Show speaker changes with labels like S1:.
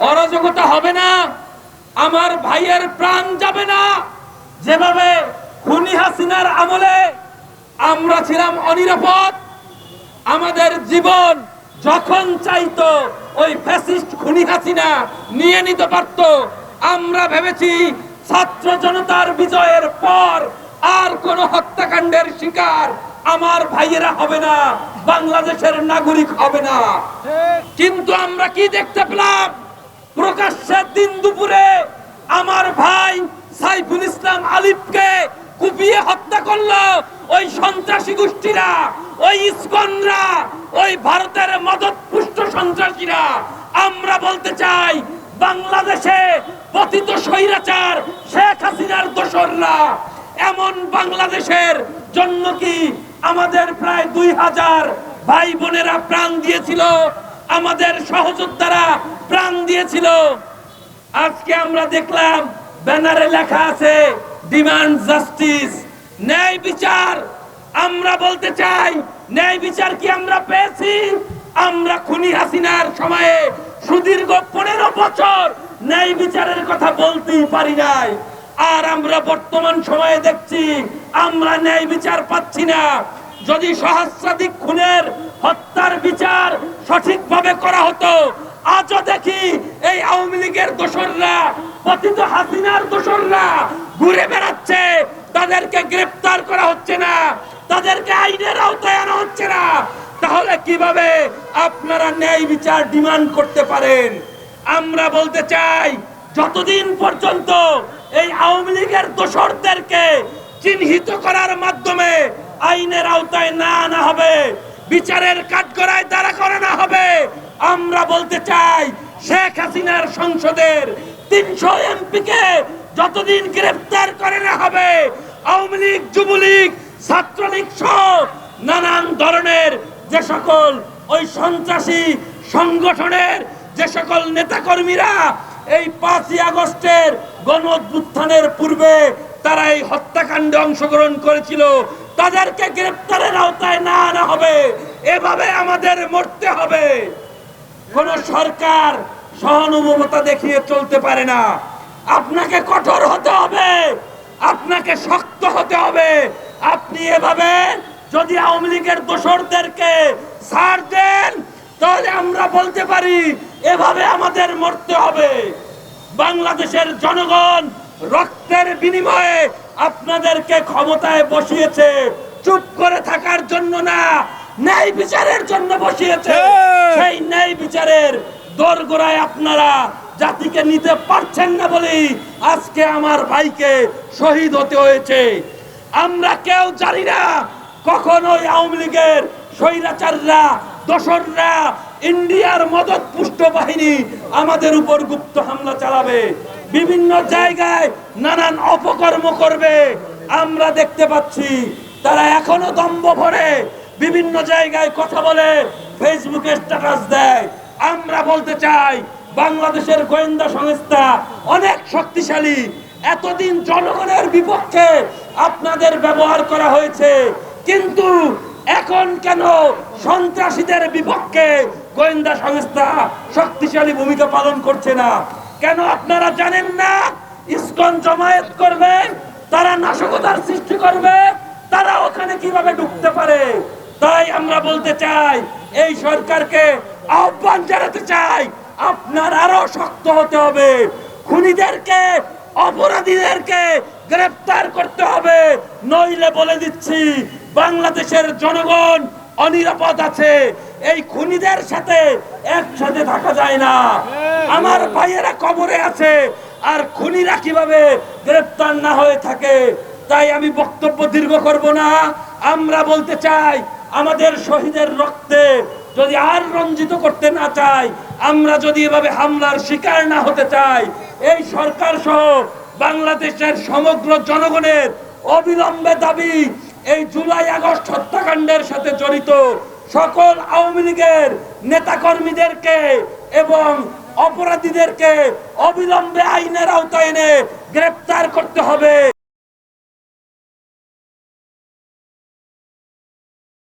S1: অরাজকতা হবে না, আমার ভাইয়ের প্রাণ যাবে না। যেভাবে খুনি হাসিনার আমলে আমরা ছিলাম অনিরাপদ, আমাদের জীবন যখন চাইতো ওই ফ্যাসিস্ট খুনি হাসিনা নিয়ে নিতে পারত। আমরা ভেবেছি ছাত্র জনতার বিজয়ের পর আর কোন হত্যাকাণ্ডের শিকার আমার ভাইয়েরা হবে না, বাংলাদেশের নাগরিক হবে না। কিন্তু আমরা কি দেখতে পেলাম? প্রকাশ্যে দিন দুপুরে আমার ভাই সাইফুল ইসলাম আলিফকে কুপিয়ে হত্যা করলো ওই সন্ত্রাসী গোষ্ঠীরা, ওই ইসকনরা, ওই ভারতের মদতপুষ্ট সন্ত্রাসীরা। আমরা বলতে চাই, বাংলাদেশে পতিত স্বৈরাচার শেখ হাসিনার দোসররা এমন বাংলাদেশের জন্য কি আমাদের প্রায় 2000 ভাই বোনেরা প্রাণ দিয়েছিল, আমাদের সহযোদ্ধারা প্রাণ দিয়েছিল। আজকে আমরা দেখলাম ব্যানারে লেখা আছে ডিমান্ড জাস্টিস, ন্যায় বিচার। আমরা বলতে চাই, ন্যায় বিচার কি আমরা পেয়েছি? আমরা খুনি হাসিনার সময়ে সুদীর্ঘ 15 বছর ন্যায় বিচারের কথা বলতেই পারি নাই। আর আমরা বর্তমান সময়ে দেখছি আমরা ন্যায় বিচার পাচ্ছি না। যদি সহস্রাধিক খুনের হত্যার বিচার সঠিকভাবে করা হতো, আজও দেখি এই আওয়ামী লীগের দোসররা, পতিত হাসিনার দোসররা ঘুরে বেড়াচ্ছে, তাদেরকে গ্রেফতার করা হচ্ছে না, তাদেরকে আইনের আওতায় আনা হচ্ছে না। তাহলে কিভাবে আপনারা ন্যায় বিচার ডিমান্ড করতে পারেন? আমরা বলতে চাই, যতদিন পর্যন্ত এই আওয়ামী লীগের দোসরদেরকে চিহ্নিত করার মাধ্যমে আইনের আওতায় না আনা হবে, বিচারের কাঠগড়ায় দাঁড়া করানো হবে, আমরা বলতে চাই শেখ হাসিনার সংসদের 300 এমপিকে যতদিন গ্রেফতার করে না হবে, আওয়ামী লীগ, যুবলীগ, ছাত্রলীগ সহ নানান ধরনের যে সকল ওই সন্ত্রাসী সংগঠনের যে সকল নেতাকর্মীরা এই 5ই আগস্টের গণ অভ্যুত্থানের পূর্বে তারা এই হত্যাকাণ্ডে অংশগ্রহণ করেছিল, তাদেরকে গ্রেফতারের আওতায় না আনা হবে। এভাবে আমাদের মরতে হবে। কোন সরকার সহানুভূতি দেখিয়ে চলতে পারে না। আপনাকে কঠোর হতে হবে, আপনাকে শক্ত হতে হবে। আপনি এভাবে যদি আওয়ামী লীগের দোসরদেরকে ছাড় দেন, তাহলে আমরা বলতে পারি এভাবে আমাদের মরতে হবে। বাংলাদেশের জনগণ রক্তের বিনিময়ে আপনাদেরকে ক্ষমতায় বসিয়েছে চুপ করে থাকার জন্য না, ন্যায় বিচারের জন্য বসিয়েছে। সেই ন্যায় বিচারের দোরগোড়ায় আপনারা জাতিকে নিতে পারছেন না বলেই আজকে আমার ভাইকে শহীদ হতে হয়েছে। আমরা কেউ জানি না কখন ওই আওয়ামী লীগের স্বৈরাচাররা, দোসররা, ইন্ডিয়ার মদতপুষ্ট বাহিনী আমাদের উপর গুপ্ত হামলা চালাবে, বিভিন্ন জায়গায় নানান অপকর্ম করবে। আমরা দেখতে পাচ্ছি তারা এখনো দম্ভ ভরে বিভিন্ন জায়গায় কথা বলে, ফেসবুকে স্ট্যাটাস দেয়। আমরা বলতে চাই, বাংলাদেশের গোয়েন্দা সংস্থা অনেক শক্তিশালী। এতদিন জনগণের বিপক্ষে আপনাদের ব্যবহার করা হয়েছে, কিন্তু এখন কেন সন্ত্রাসীদের বিপক্ষে গোয়েন্দা সংস্থা শক্তিশালী ভূমিকা পালন করছে না? কেন আপনারা জানেন না ইসকন জমায়েত করবে, তারা নাশকতার সৃষ্টি করবে, তারা ওখানে কিভাবে ঢুকতে পারে? তাই আমরা বলতে চাই, এই সরকারকে আহ্বান জানাতে চাই, আপনার আরো শক্ত হতে হবে। খুনিদেরকে, অপরাধীদেরকে গ্রেফতার করতে হবে, নইলে বলে দিচ্ছি বাংলাদেশের জনগণ অনিরাপদ আছে। এই খুনিদের সাথে একসাথে থাকা যায় না। আমার ভাইয়েরা কবরে আছে, আর খুনিরা কিভাবে গ্রেফতার না হয়ে থাকে? তাই আমি বক্তব্য দীর্ঘ করব না। আমরা বলতে চাই, আমাদের শহীদের রক্তে যদি আর রঞ্জিত করতে না চাই, আমরা যদি এভাবে হামলার শিকার না হতে চাই, এই সরকার সহ বাংলাদেশের সমগ্র জনগণের অবিলম্বে দাবি, এই জুলাই আগস্ট হত্যাকাণ্ডের সাথে জড়িত সকল আওয়ামী লীগের নেতাকর্মীদেরকে এবং অপরাধীদেরকে অবিলম্বে আইনের আওতায় এনে গ্রেফতার করতে হবে।